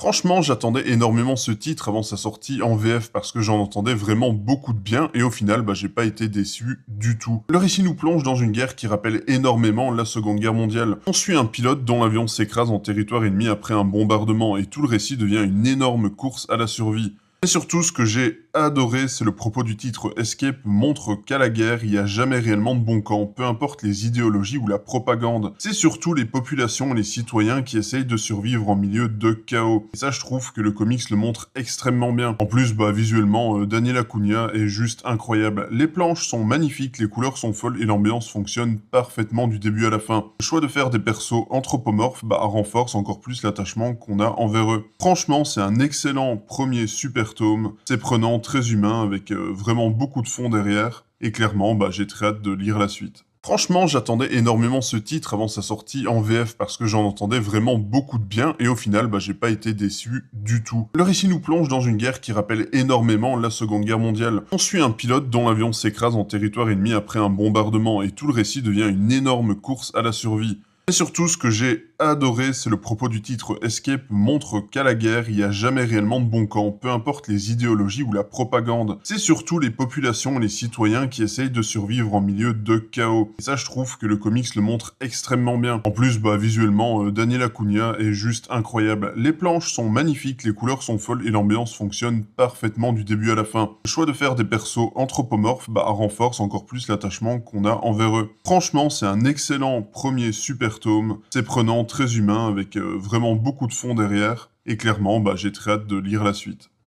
Franchement, j'attendais énormément ce titre avant sa sortie en VF parce que j'en entendais vraiment beaucoup de bien et au final, j'ai pas été déçu du tout. Le récit nous plonge dans une guerre qui rappelle énormément la Seconde Guerre mondiale. On suit un pilote dont l'avion s'écrase en territoire ennemi après un bombardement et tout le récit devient une énorme course à la survie. Et surtout, ce que j'ai adoré, c'est le propos du titre. Escape montre qu'à la guerre, il n'y a jamais réellement de bon camp, peu importe les idéologies ou la propagande. C'est surtout les populations et les citoyens qui essayent de survivre en milieu de chaos. Et ça, je trouve que le comics le montre extrêmement bien. En plus, visuellement, Daniel Acuna est juste incroyable. Les planches sont magnifiques, les couleurs sont folles et l'ambiance fonctionne parfaitement du début à la fin. Le choix de faire des persos anthropomorphes renforce encore plus l'attachement qu'on a envers eux. Franchement, c'est un excellent premier super tome. C'est prenant, très humain, avec vraiment beaucoup de fond derrière. Et clairement, j'ai très hâte de lire la suite. Franchement, j'attendais énormément ce titre avant sa sortie en VF parce que j'en entendais vraiment beaucoup de bien et au final, j'ai pas été déçu du tout. Le récit nous plonge dans une guerre qui rappelle énormément la Seconde Guerre mondiale. On suit un pilote dont l'avion s'écrase en territoire ennemi après un bombardement et tout le récit devient une énorme course à la survie. Et surtout, ce que j'ai adoré, c'est le propos du titre. Escape montre qu'à la guerre, il n'y a jamais réellement de bon camp, peu importe les idéologies ou la propagande. C'est surtout les populations et les citoyens qui essayent de survivre en milieu de chaos. Et ça, je trouve que le comics le montre extrêmement bien. En plus, visuellement, Daniel Acuna est juste incroyable. Les planches sont magnifiques, les couleurs sont folles et l'ambiance fonctionne parfaitement du début à la fin. Le choix de faire des persos anthropomorphes renforce encore plus l'attachement qu'on a envers eux. Franchement, c'est un excellent premier super tome. C'est prenant, très humain, avec vraiment beaucoup de fond derrière. Et clairement, j'ai très hâte de lire la suite.